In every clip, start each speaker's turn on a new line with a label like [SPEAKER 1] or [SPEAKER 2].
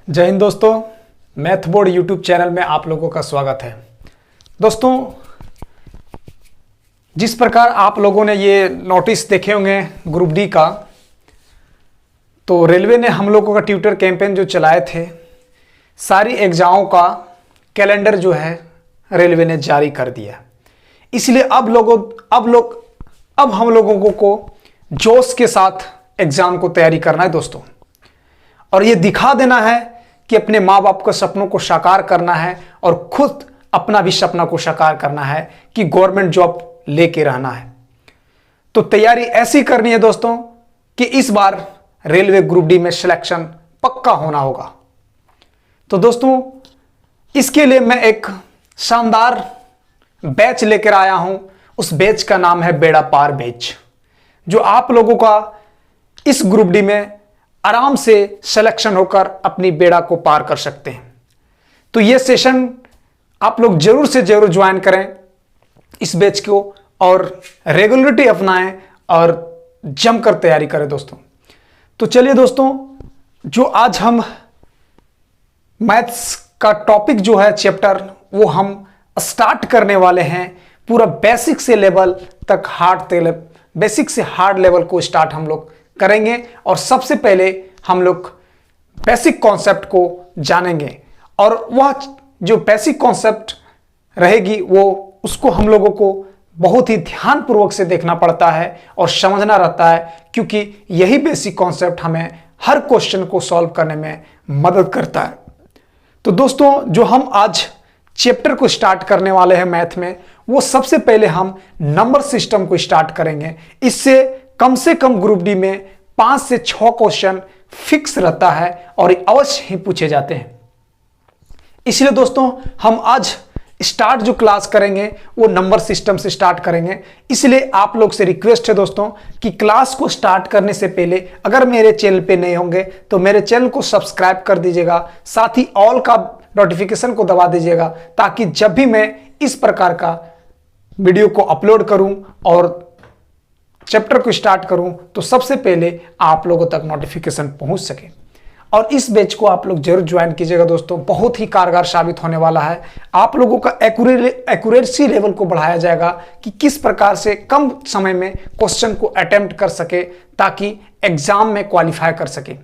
[SPEAKER 1] जय हिंद दोस्तों, math board YouTube channel में आप लोगों का स्वागत है। दोस्तों, जिस प्रकार आप लोगों ने ये नोटिस देखे होंगे ग्रुप डी का, तो रेलवे ने हम लोगों का ट्यूटर कैंपेन जो चलाए थे, सारी एग्जामों का कैलेंडर जो है रेलवे ने जारी कर दिया। इसलिए अब हम लोगों को जोश के साथ एग्जाम को तैयारी करना है दोस्तों, और ये दिखा देना है कि अपने माँ बाप के सपनों को साकार करना है और खुद अपना भी सपना को साकार करना है कि गवर्नमेंट जॉब लेके रहना है। तो तैयारी ऐसी करनी है दोस्तों कि इस बार रेलवे ग्रुप डी में सिलेक्शन पक्का होना होगा। तो दोस्तों, इसके लिए मैं एक शानदार बैच लेकर आया हूं। उस बैच का नाम है बेड़ा पार बैच, जो आप लोगों का इस ग्रुप डी में आराम से सिलेक्शन होकर अपनी बेड़ा को पार कर सकते हैं। तो यह सेशन आप लोग जरूर से जरूर ज्वाइन करें इस बैच को, और रेगुलरिटी अपनाएं और जमकर तैयारी करें दोस्तों। तो चलिए दोस्तों, जो आज हम मैथ्स का टॉपिक जो है चैप्टर, वो हम स्टार्ट करने वाले हैं। पूरा बेसिक से लेवल तक बेसिक से हार्ड लेवल को स्टार्ट हम लोग करेंगे, और सबसे पहले हम लोग बेसिक कॉन्सेप्ट को जानेंगे। और वह जो बेसिक कॉन्सेप्ट रहेगी उसको हम लोगों को बहुत ही ध्यानपूर्वक से देखना पड़ता है और समझना रहता है, क्योंकि यही बेसिक कॉन्सेप्ट हमें हर क्वेश्चन को सॉल्व करने में मदद करता है। तो दोस्तों, जो हम आज चैप्टर को स्टार्ट करने वाले हैं मैथ में, वो सबसे पहले हम नंबर सिस्टम को स्टार्ट करेंगे। इससे कम से कम ग्रुप डी में 5 से 6 क्वेश्चन फिक्स रहता है और अवश्य ही पूछे जाते हैं। इसलिए दोस्तों, हम आज स्टार्ट जो क्लास करेंगे वो नंबर सिस्टम से स्टार्ट करेंगे। इसलिए आप लोग से रिक्वेस्ट है दोस्तों कि क्लास को स्टार्ट करने से पहले अगर मेरे चैनल पे नए होंगे तो मेरे चैनल को सब्सक्राइब कर दीजिएगा, साथ ही ऑल का नोटिफिकेशन को दबा दीजिएगा, ताकि जब भी मैं इस प्रकार का वीडियो को अपलोड करूं और चैप्टर को स्टार्ट करूं तो सबसे पहले आप लोगों तक नोटिफिकेशन पहुंच सके। और इस बैच को आप लोग जरूर ज्वाइन कीजिएगा दोस्तों, बहुत ही कारगर साबित होने वाला है। आप लोगों का एक्यूरेसी लेवल को बढ़ाया जाएगा कि किस प्रकार से कम समय में क्वेश्चन को अटेम्प्ट कर सके, ताकि एग्जाम में क्वालिफाई कर सके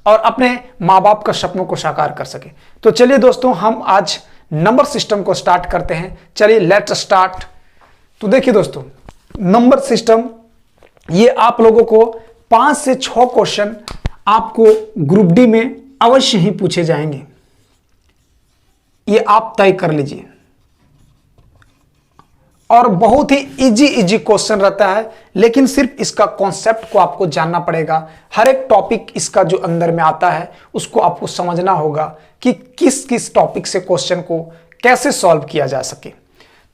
[SPEAKER 1] और अपने माँ बाप का सपनों को साकार कर सके। तो चलिए दोस्तों, हम आज नंबर सिस्टम को स्टार्ट करते हैं। चलिए लेट स्टार्ट। तो देखिए दोस्तों, नंबर सिस्टम, ये आप लोगों को 5 से 6 क्वेश्चन आपको ग्रुप डी में अवश्य ही पूछे जाएंगे, ये आप तय कर लीजिए। और बहुत ही इजी क्वेश्चन रहता है, लेकिन सिर्फ इसका कॉन्सेप्ट को आपको जानना पड़ेगा। हर एक टॉपिक इसका जो अंदर में आता है उसको आपको समझना होगा कि किस किस टॉपिक से क्वेश्चन को कैसे सॉल्व किया जा सके।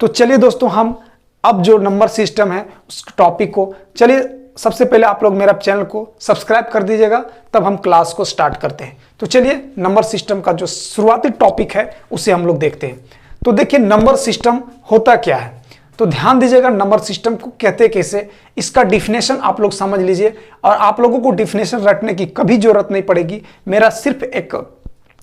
[SPEAKER 1] तो चलिए दोस्तों, हम अब जो नंबर सिस्टम है उस टॉपिक को, चलिए सबसे पहले आप लोग मेरा चैनल को सब्सक्राइब कर दीजिएगा, तब हम क्लास को स्टार्ट करते हैं। तो चलिए नंबर सिस्टम का जो शुरुआती टॉपिक है उसे हम लोग देखते हैं। तो देखिए, नंबर सिस्टम होता क्या है, तो ध्यान दीजिएगा। नंबर सिस्टम को कहते कैसे, इसका डिफिनेशन आप लोग समझ लीजिए, और आप लोगों को डिफिनेशन रटने की कभी जरूरत नहीं पड़ेगी। मेरा सिर्फ एक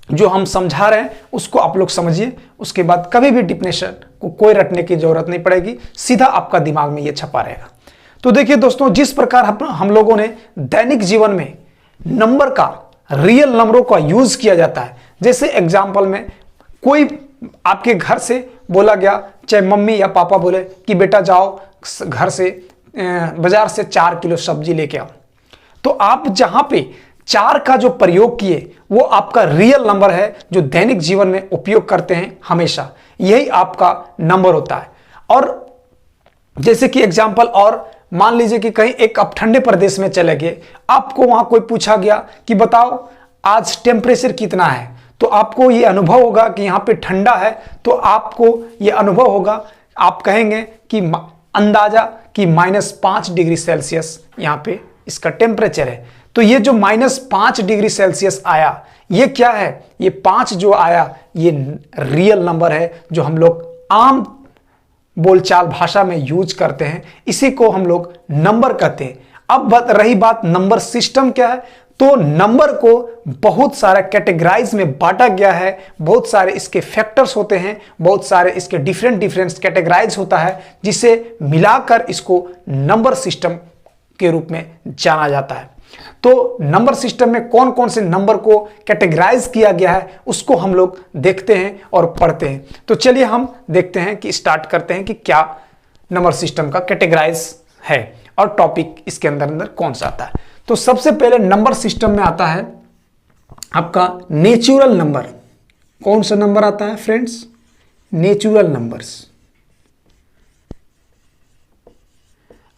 [SPEAKER 1] जो हम समझा रहे हैं उसको आप लोग समझिए, उसके बाद कभी भी डिफिनेशन को कोई रटने की जरूरत नहीं पड़ेगी, सीधा आपका दिमाग में ये छपा रहेगा। तो देखिए दोस्तों, जिस प्रकार हम लोगों ने दैनिक जीवन में नंबर का, रियल नंबरों का यूज किया जाता है, जैसे एग्जाम्पल में कोई आपके घर से बोला गया, चाहे मम्मी या पापा बोले कि बेटा जाओ घर से बाजार से 4 किलो सब्जी लेके आओ, तो आप जहां पे 4 का जो प्रयोग किए वो आपका रियल नंबर है, जो दैनिक जीवन में उपयोग करते हैं हमेशा, यही आपका नंबर होता है। और जैसे कि एग्जाम्पल, और मान लीजिए कि कहीं एक आप ठंडे प्रदेश में चले गए, आपको वहां कोई पूछा गया कि बताओ आज टेम्परेचर कितना है, तो आपको ये अनुभव होगा कि यहाँ पे ठंडा है, तो आपको ये अनुभव होगा, आप कहेंगे कि अंदाजा कि -5 डिग्री सेल्सियस यहाँ पे इसका टेम्परेचर है। तो ये जो -5 डिग्री सेल्सियस आया, ये क्या है, ये 5 जो आया ये रियल नंबर है, जो हम लोग आम बोलचाल भाषा में यूज करते हैं, इसी को हम लोग नंबर कहते हैं। अब रही बात नंबर सिस्टम क्या है, तो नंबर को बहुत सारा कैटेगराइज में बांटा गया है, बहुत सारे इसके फैक्टर्स होते हैं, बहुत सारे इसके डिफरेंट डिफरेंट कैटेगराइज होता है, जिसे मिलाकर इसको नंबर सिस्टम के रूप में जाना जाता है। तो नंबर सिस्टम में कौन कौन से नंबर को कैटेगराइज किया गया है उसको हम लोग देखते हैं और पढ़ते हैं। तो चलिए हम देखते हैं कि स्टार्ट करते हैं कि क्या नंबर सिस्टम का कैटेगराइज है और टॉपिक इसके अंदर कौन सा आता है। तो सबसे पहले नंबर सिस्टम में आता है आपका नेचुरल नंबर। कौन सा नंबर आता है फ्रेंड्स? Natural numbers.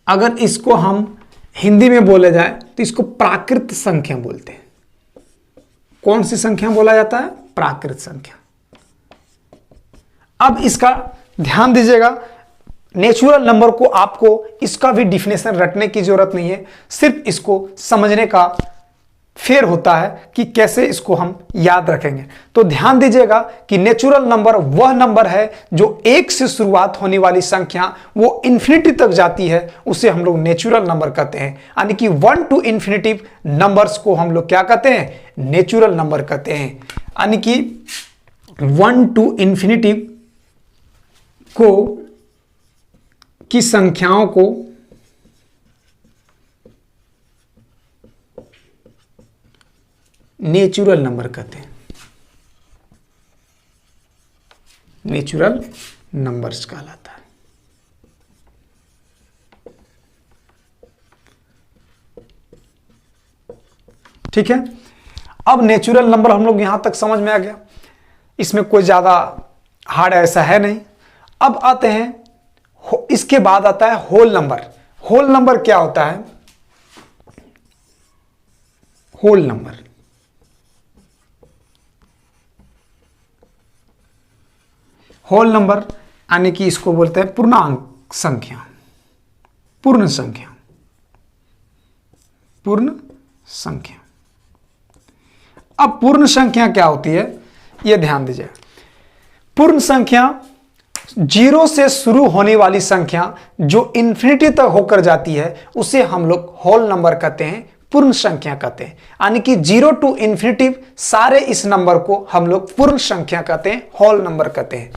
[SPEAKER 1] अगर इसको हम हिंदी में बोले जाए तो इसको प्राकृत संख्या बोलते हैं। कौन सी संख्या बोला जाता है? प्राकृत संख्या। अब इसका ध्यान दीजिएगा, नेचुरल नंबर को आपको इसका भी डिफिनेशन रटने की जरूरत नहीं है, सिर्फ इसको समझने का फेर होता है कि कैसे इसको हम याद रखेंगे। तो ध्यान दीजिएगा कि नेचुरल नंबर वह नंबर है जो एक से शुरुआत होने वाली संख्या वो इन्फिनिटी तक जाती है, उसे हम लोग नेचुरल नंबर कहते हैं। यानी कि 1 to इन्फिनिटी नंबर्स को हम लोग क्या कहते हैं? नेचुरल नंबर कहते हैं। यानी कि 1 to इन्फिनिटी की संख्याओं को नेचुरल नंबर कहते हैं। नेचुरल नंबर्स कहलाता है। ठीक है, अब नेचुरल नंबर हम लोग यहां तक समझ में आ गया, इसमें कोई ज्यादा हार्ड ऐसा है नहीं। अब आते हैं, इसके बाद आता है होल नंबर। होल नंबर क्या होता है? होल नंबर होल नंबर यानी कि इसको बोलते हैं पूर्णांक संख्या, पूर्ण संख्या, पूर्ण संख्या। अब पूर्ण संख्या क्या होती है यह ध्यान दीजिए। पूर्ण संख्या 0 से शुरू होने वाली संख्या जो इन्फिनिटी तक होकर जाती है उसे हम लोग होल नंबर कहते हैं, पूर्ण संख्या कहते हैं। यानी कि 0 to इन्फिनिटी सारे इस नंबर को हम लोग पूर्ण संख्या कहते हैं, होल नंबर कहते हैं।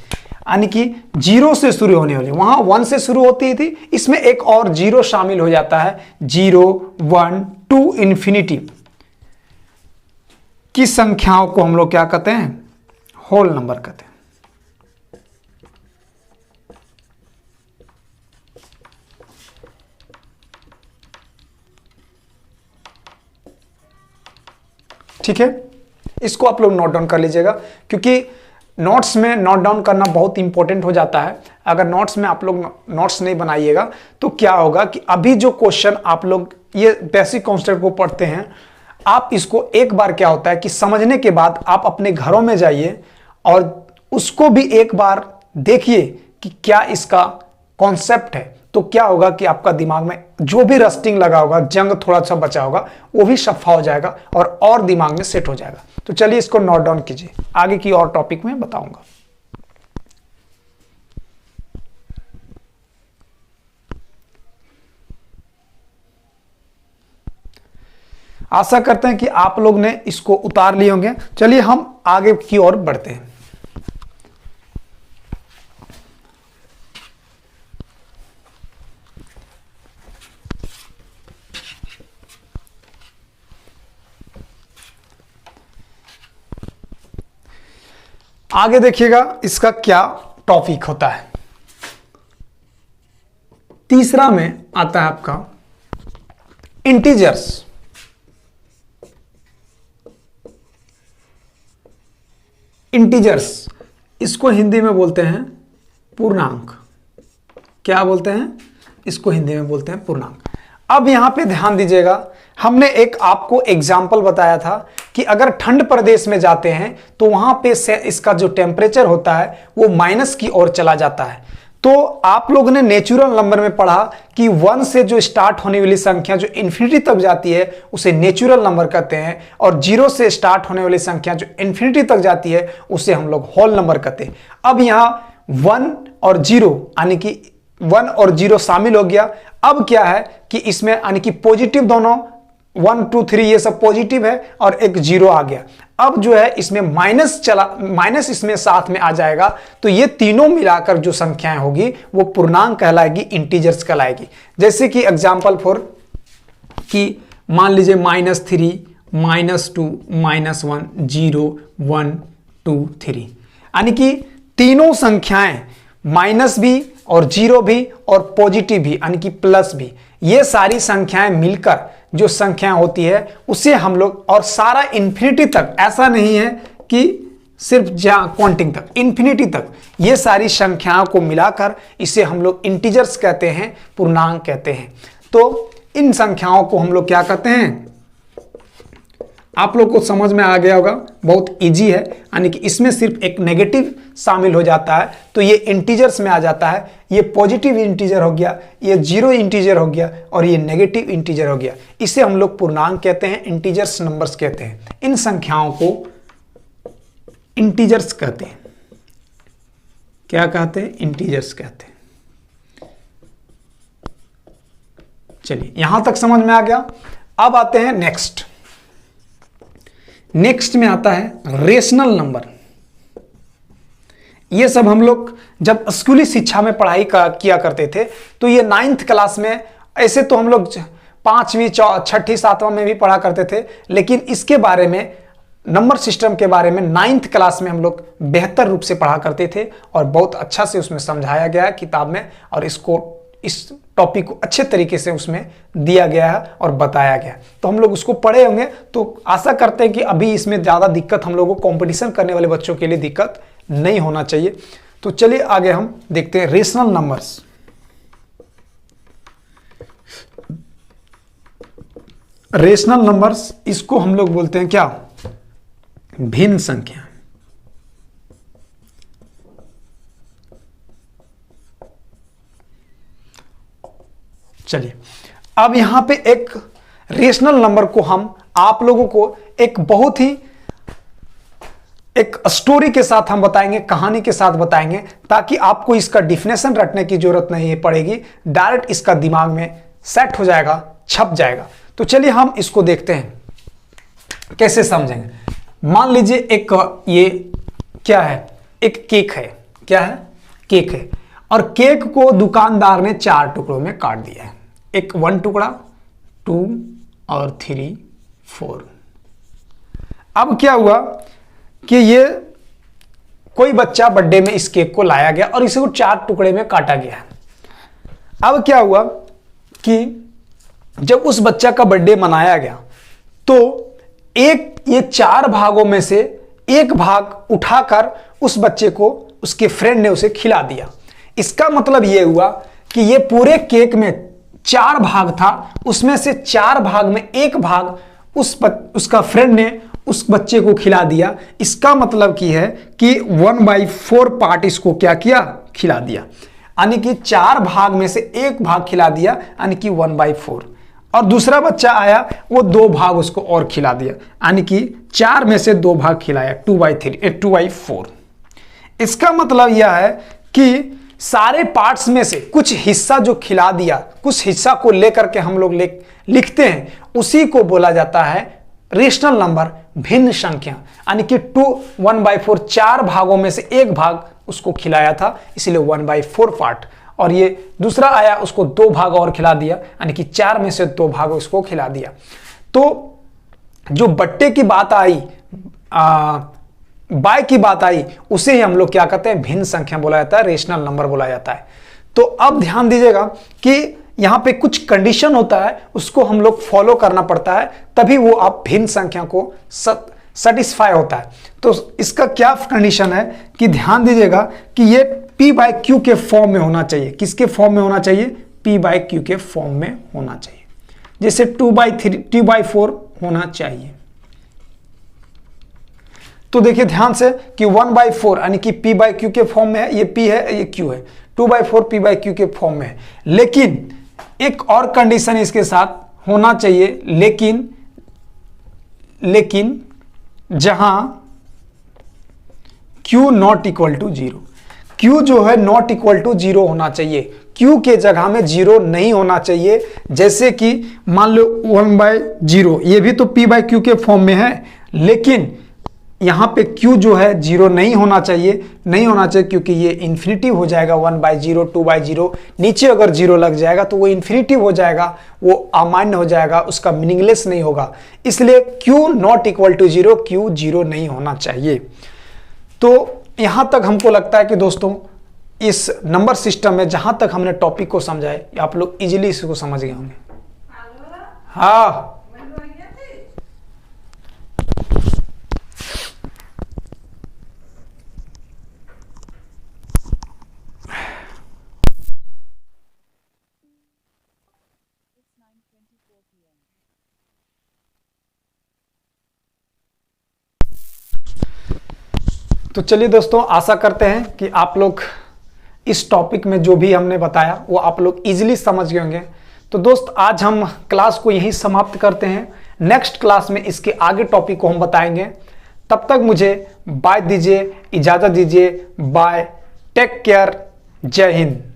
[SPEAKER 1] यानी कि 0 से शुरू होने वाली, वहां 1 से शुरू होती थी, इसमें एक और 0 शामिल हो जाता है। 0, 1, 2 इन्फिनिटी की संख्याओं को हम लोग क्या कहते हैं? होल नंबर कहते हैं। ठीक है, इसको आप लोग नोट डाउन कर लीजिएगा, क्योंकि नोट्स में नोट डाउन करना बहुत इंपॉर्टेंट हो जाता है। अगर नोट्स में आप लोग नोट्स नहीं बनाइएगा तो क्या होगा कि अभी जो क्वेश्चन आप लोग ये बेसिक कॉन्सेप्ट को पढ़ते हैं, आप इसको एक बार क्या होता है कि समझने के बाद आप अपने घरों में जाइए और उसको भी एक बार देखिए कि क्या इसका कॉन्सेप्ट है। तो क्या होगा कि आपका दिमाग में जो भी रस्टिंग लगा होगा, जंग थोड़ा सा बचा होगा, वो भी सफा हो जाएगा और दिमाग में सेट हो जाएगा। तो चलिए इसको नोट डाउन कीजिए, आगे की और टॉपिक में बताऊंगा। आशा करते हैं कि आप लोग ने इसको उतार लिए होंगे। चलिए हम आगे की ओर बढ़ते हैं। आगे देखिएगा इसका क्या टॉपिक होता है। तीसरा में आता है आपका इंटीजर्स। इंटीजर्स इसको हिंदी में बोलते हैं पूर्णांक। क्या बोलते हैं? इसको हिंदी में बोलते हैं पूर्णांक। अब यहां पे ध्यान दीजिएगा, हमने एक आपको एग्जाम्पल बताया था कि अगर ठंड प्रदेश में जाते हैं तो वहां पे इसका जो टेम्परेचर होता है वो माइनस की ओर चला जाता है। तो आप लोगों ने नेचुरल नंबर में पढ़ा कि 1 से जो स्टार्ट होने वाली संख्या जो इन्फिनिटी तक जाती है उसे नेचुरल नंबर कहते हैं, और 0 से स्टार्ट होने वाली संख्या जो इन्फिनिटी तक जाती है उसे हम लोग होल नंबर कहते हैं। अब यहां 1 और 0 यानी कि 1 और 0 शामिल हो गया। अब क्या है कि इसमें यानी कि पॉजिटिव दोनों 1 2 3 ये सब पॉजिटिव है और एक जीरो आ गया। अब जो है इसमें माइनस इसमें साथ में आ जाएगा, तो ये तीनों मिलाकर जो संख्याएं होगी वो पूर्णांक कहलाएगी, इंटीजर्स कहलाएगी। जैसे कि एग्जाम्पल फॉर कि मान लीजिए -3 -2 -1 0 1 2 3, यानी कि तीनों संख्याएं माइनस भी और जीरो भी और पॉजिटिव भी यानी कि प्लस भी, ये सारी संख्याएं मिलकर जो संख्या होती है उसे हम लोग, और सारा इन्फिनिटी तक, ऐसा नहीं है कि सिर्फ जहां काउंटिंग तक, इन्फिनिटी तक ये सारी संख्याओं को मिलाकर इसे हम लोग इंटीजर्स कहते हैं, पूर्णांक कहते हैं। तो इन संख्याओं को हम लोग क्या कहते हैं, आप लोग को समझ में आ गया होगा, बहुत इजी है। यानी कि इसमें सिर्फ एक नेगेटिव शामिल हो जाता है तो ये इंटीजर्स में आ जाता है। ये पॉजिटिव इंटीजर हो गया, ये जीरो इंटीजर हो गया और ये नेगेटिव इंटीजर हो गया। इसे हम लोग पूर्णांक कहते हैं, इंटीजर्स नंबर्स कहते हैं। इन संख्याओं को इंटीजर्स कहते हैं। क्या कहते हैं? इंटीजर्स कहते हैं। चलिए यहां तक समझ में आ गया। अब आते हैं नेक्स्ट में आता है रेशनल नंबर। ये सब हम लोग जब स्कूली शिक्षा में पढ़ाई किया करते थे तो ये 9th क्लास में, ऐसे तो हम लोग 5वीं 6ठी 7वां में भी पढ़ा करते थे, लेकिन इसके बारे में, नंबर सिस्टम के बारे में 9th क्लास में हम लोग बेहतर रूप से पढ़ा करते थे और बहुत अच्छा से उसमें समझाया गया है किताब में, और इस टॉपिक को अच्छे तरीके से उसमें दिया गया है और बताया गया। तो हम लोग उसको पढ़े होंगे, तो आशा करते हैं कि अभी इसमें ज़्यादा दिक्कत, हम लोगों को कंपटीशन करने वाले बच्चों के लिए दिक्कत नहीं होना चाहिए। तो चलिए आगे हम देखते हैं रेशनल नंबर्स। रेशनल नंबर्स, इसको हम लोग बोलते हैं क्या? भिन्न संख्या। चलिए अब यहां पे एक रेशनल नंबर को हम आप लोगों को एक बहुत ही एक स्टोरी के साथ हम बताएंगे, कहानी के साथ बताएंगे, ताकि आपको इसका डिफिनेशन रटने की जरूरत नहीं पड़ेगी, डायरेक्ट इसका दिमाग में सेट हो जाएगा, छप जाएगा। तो चलिए हम इसको देखते हैं कैसे समझेंगे। मान लीजिए एक ये क्या है? एक केक है। क्या है? केक है। और केक को दुकानदार ने 4 टुकड़ों में काट दिया है। एक 1 टुकड़ा, 2 और 3 4। अब क्या हुआ कि ये कोई बच्चा बर्थडे में इस केक को लाया गया और इसे 4 टुकड़े में काटा गया। अब क्या हुआ कि जब उस बच्चा का बर्थडे मनाया गया तो ये 4 भागों में से एक भाग उठाकर उस बच्चे को, उसके फ्रेंड ने उसे खिला दिया। इसका मतलब यह हुआ कि ये पूरे केक में 4 भाग था, उसमें से 4 भाग में एक भाग उसका फ्रेंड ने उस बच्चे को खिला दिया। इसका मतलब की है कि 1/4 पार्ट इसको क्या किया? खिला दिया। यानी कि 4 भाग में से एक भाग खिला दिया, यानी कि 1/4। और दूसरा बच्चा आया, वो 2 भाग उसको और खिला दिया, यानी कि 4 में से 2 भाग खिलाया, 2/4। इसका मतलब यह है कि सारे पार्ट्स में से कुछ हिस्सा जो खिला दिया, कुछ हिस्सा को लेकर के हम लोग लिखते हैं, उसी को बोला जाता है रेशनल नंबर, भिन्न संख्या। यानी कि 1/4 4 भागों में से एक भाग उसको खिलाया था, इसलिए 1/4 पार्ट। और ये दूसरा आया, उसको 2 भाग और खिला दिया, यानी कि 4 में से 2 भाग उसको खिला दिया। तो जो बट्टे की बात आई, बाय की बात आई, उसे ही हम लोग क्या कहते हैं? भिन्न संख्या बोला जाता है, रेशनल नंबर बोला जाता है। तो अब ध्यान दीजिएगा कि यहां पे कुछ कंडीशन होता है, उसको हम लोग फॉलो करना पड़ता है, तभी वो आप भिन्न संख्या को सेटिस्फाई होता है। तो इसका क्या कंडीशन है कि ध्यान दीजिएगा कि ये p/q के फॉर्म में होना चाहिए। किसके फॉर्म में होना चाहिए? p/q के फॉर्म में होना चाहिए। जैसे 2/4 होना चाहिए। तो देखिए ध्यान से कि 1/4 यानी कि p/q के फॉर्म में है, ये p है, ये q है। 2/4 p/q के फॉर्म में है। लेकिन एक और कंडीशन इसके साथ होना चाहिए, लेकिन जहां q not equal to 0, q जो है नॉट इक्वल टू 0 होना चाहिए। Q के जगह में 0 नहीं होना चाहिए। जैसे कि मान लो 1/0, ये भी तो P/Q के फॉर्म में है, लेकिन यहाँ पे Q जो है 0 नहीं होना चाहिए, नहीं होना चाहिए, क्योंकि ये इन्फिनिटी हो जाएगा। 1/0, 2/0, नीचे अगर 0 लग जाएगा तो वो इन्फिनिटी हो जाएगा, वो अमान्य हो जाएगा, उसका मीनिंगलेस नहीं होगा। इसलिए Q not equal to 0, Q 0 नहीं होना चाहिए। तो यहाँ तक हमको लगता है कि दोस्तों इस नंबर सिस्टम में जहां तक हमने टॉपिक को समझा है, आप लोग इजीली इसको समझ गए होंगे। हाँ, तो चलिए दोस्तों, आशा करते हैं कि आप लोग इस टॉपिक में जो भी हमने बताया वो आप लोग इजीली समझ गए होंगे। तो दोस्त, आज हम क्लास को यहीं समाप्त करते हैं। नेक्स्ट क्लास में इसके आगे टॉपिक को हम बताएंगे। तब तक मुझे बाय दीजिए, इजाज़त दीजिए। बाय, टेक केयर, जय हिंद।